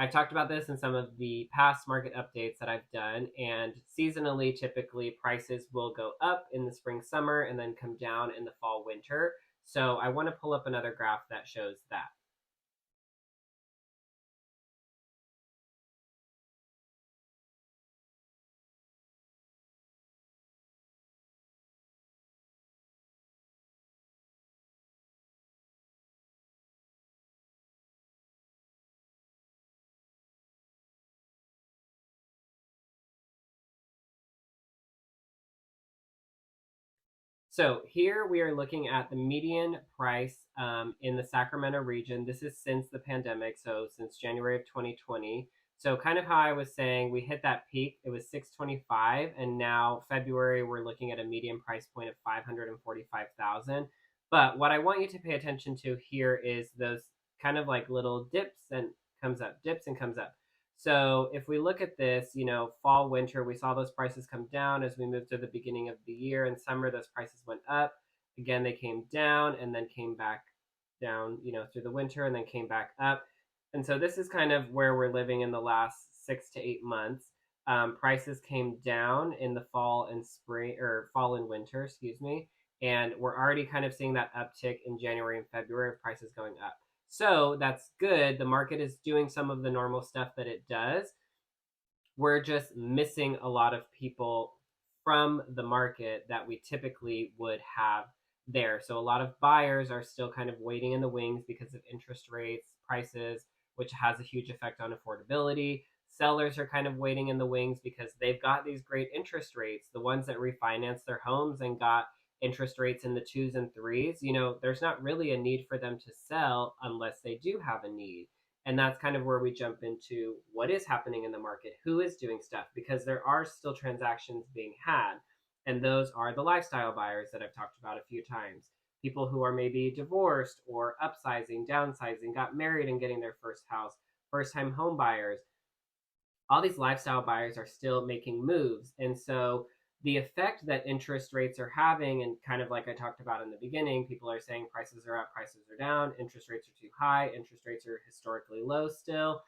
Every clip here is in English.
I've talked about this in some of the past market updates that I've done, and seasonally, typically prices will go up in the spring, summer, and then come down in the fall, winter. So I want to pull up another graph that shows that. So here we are looking at the median price in the Sacramento region. This is since the pandemic, so since January of 2020. So kind of how I was saying, we hit that peak. It was 625, and now February we're looking at a median price point of 545,000. But what I want you to pay attention to here is those kind of like little dips and comes up, dips and comes up. So if we look at this, fall, winter, we saw those prices come down as we moved through the beginning of the year. In summer, those prices went up. Again, they came down and then came back down, through the winter and then came back up. And so this is kind of where we're living in the last 6 to 8 months. Prices came down in the fall and spring, or fall and winter, excuse me. And we're already kind of seeing that uptick in January and February of prices going up. So that's good. The market is doing some of the normal stuff that it does. We're just missing a lot of people from the market that we typically would have there. So a lot of buyers are still kind of waiting in the wings because of interest rates, prices, which has a huge effect on affordability. Sellers are kind of waiting in the wings because they've got these great interest rates. The ones that refinance their homes and got interest rates in the twos and threes, there's not really a need for them to sell unless they do have a need. And that's kind of where we jump into what is happening in the market, who is doing stuff, because there are still transactions being had. And those are the lifestyle buyers that I've talked about a few times. People who are maybe divorced or upsizing, downsizing, got married and getting their first house, first time home buyers. All these lifestyle buyers are still making moves. And so the effect that interest rates are having, and kind of like I talked about in the beginning, people are saying prices are up, prices are down, interest rates are too high, interest rates are historically low still.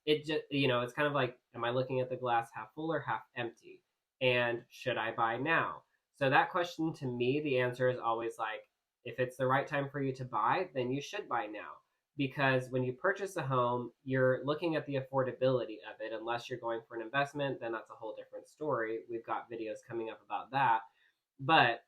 It just, it's kind of like, am I looking at the glass half full or half empty? And should I buy now? So that question, to me, the answer is always like, if it's the right time for you to buy, then you should buy now, because when you purchase a home, you're looking at the affordability of it. Unless you're going for an investment, then that's a whole different story. We've got videos coming up about that. But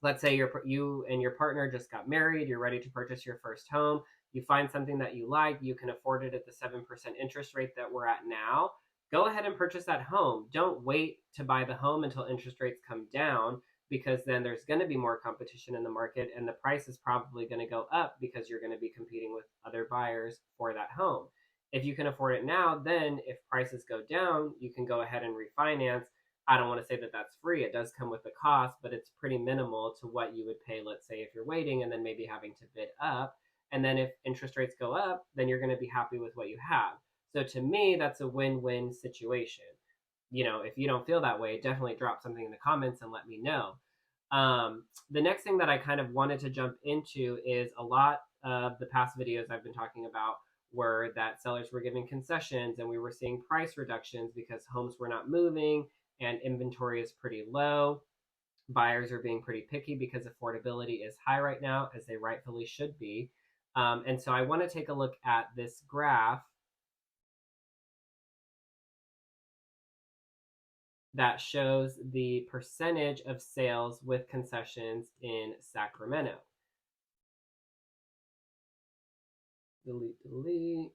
let's say you and your partner just got married, you're ready to purchase your first home, you find something that you like, you can afford it at the 7% interest rate that we're at now, go ahead and purchase that home. Don't wait to buy the home until interest rates come down, because then there's going to be more competition in the market and the price is probably going to go up because you're going to be competing with other buyers for that home. If you can afford it now, then if prices go down, you can go ahead and refinance. I don't want to say that that's free. It does come with a cost, but it's pretty minimal to what you would pay, let's say, if you're waiting and then maybe having to bid up. And then if interest rates go up, then you're going to be happy with what you have. So to me, that's a win-win situation. If you don't feel that way, definitely drop something in the comments and let me know. The next thing that I kind of wanted to jump into is a lot of the past videos I've been talking about were that sellers were giving concessions and we were seeing price reductions because homes were not moving and inventory is pretty low. Buyers are being pretty picky because affordability is high right now, as they rightfully should be. And so I want to take a look at this graph that shows the percentage of sales with concessions in Sacramento. Delete, delete.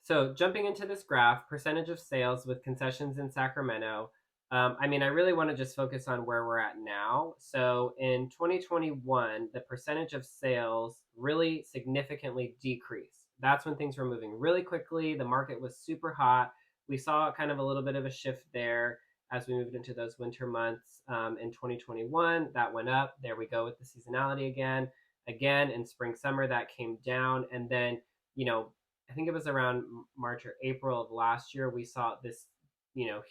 So jumping into this graph, percentage of sales with concessions in Sacramento. I really want to just focus on where we're at now. So in 2021, the percentage of sales really significantly decreased. That's when things were moving really quickly. The market was super hot. We saw kind of a little bit of a shift there as we moved into those winter months in 2021. That went up. There we go with the seasonality again. Again, in spring, summer, that came down. And then, you know, I think it was around March or April of last year, we saw this,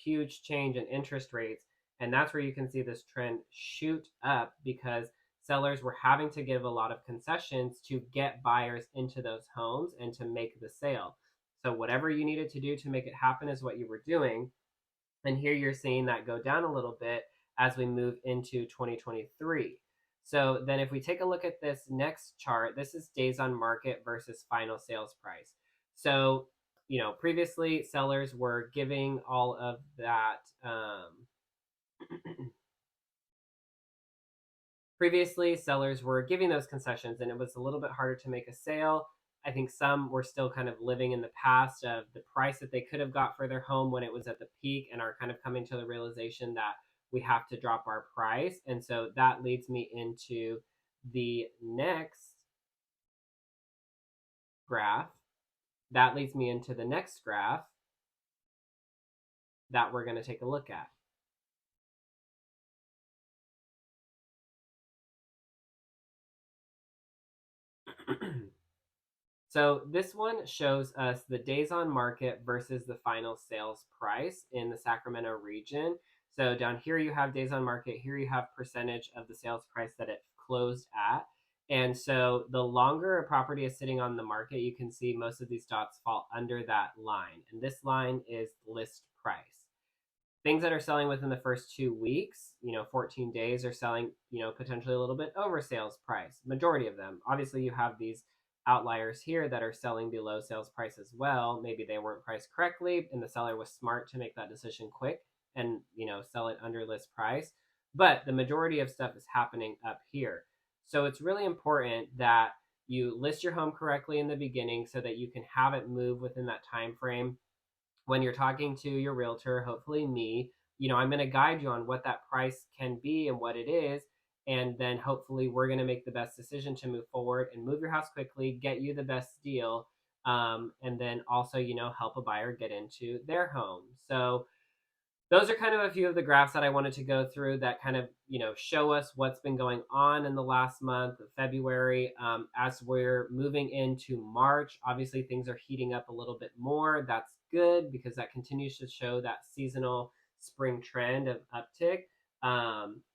huge change in interest rates. And that's where you can see this trend shoot up because sellers were having to give a lot of concessions to get buyers into those homes and to make the sale. So whatever you needed to do to make it happen is what you were doing. And here you're seeing that go down a little bit as we move into 2023. So then if we take a look at this next chart, this is days on market versus final sales price. So, previously sellers were giving all of that. Previously, sellers were giving those concessions and it was a little bit harder to make a sale. I think some were still kind of living in the past of the price that they could have got for their home when it was at the peak and are kind of coming to the realization that we have to drop our price. And so that leads me into the next graph. That leads me into the next graph that we're going to take a look at. So this one shows us the days on market versus the final sales price in the Sacramento region. So down here you have days on market, here you have percentage of the sales price that it closed at. And so the longer a property is sitting on the market, you can see most of these dots fall under that line. And this line is list price. Things that are selling within the first 2 weeks, 14 days are selling, potentially a little bit over sales price. Majority of them. Obviously, you have these outliers here that are selling below sales price as well. Maybe they weren't priced correctly and the seller was smart to make that decision quick and, sell it under list price. But the majority of stuff is happening up here. So it's really important that you list your home correctly in the beginning so that you can have it move within that time frame. When you're talking to your realtor, hopefully me, I'm going to guide you on what that price can be and what it is. And then hopefully we're going to make the best decision to move forward and move your house quickly, get you the best deal. And then also, help a buyer get into their home. So those are kind of a few of the graphs that I wanted to go through that kind of, show us what's been going on in the last month of February. As we're moving into March, obviously things are heating up a little bit more. That's good because that continues to show that seasonal spring trend of uptick.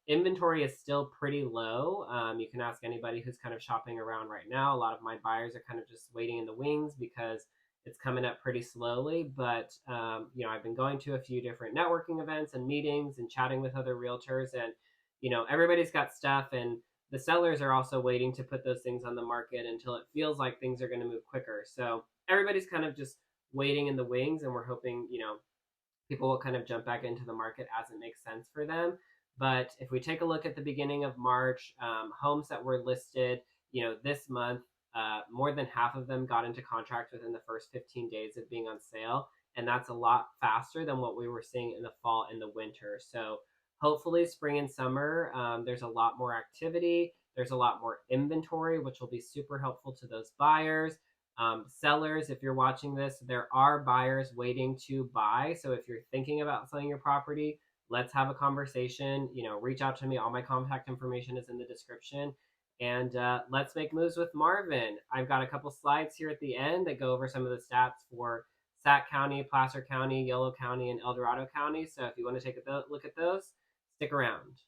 Inventory is still pretty low. You can ask anybody who's kind of shopping around right now. A lot of my buyers are kind of just waiting in the wings because it's coming up pretty slowly, but I've been going to a few different networking events and meetings and chatting with other realtors, and everybody's got stuff, and the sellers are also waiting to put those things on the market until it feels like things are going to move quicker. So everybody's kind of just waiting in the wings, and we're hoping people will kind of jump back into the market as it makes sense for them. But if we take a look at the beginning of March, homes that were listed, this month, more than half of them got into contract within the first 15 days of being on sale. And that's a lot faster than what we were seeing in the fall and the winter. So hopefully spring and summer, there's a lot more activity. There's a lot more inventory, which will be super helpful to those buyers. Sellers, if you're watching this, there are buyers waiting to buy. So if you're thinking about selling your property, let's have a conversation. Reach out to me. All my contact information is in the description. And let's make moves with Marvin. I've got a couple slides here at the end that go over some of the stats for Sac County, Placer County, Yolo County, and El Dorado County. So if you want to take a look at those, stick around.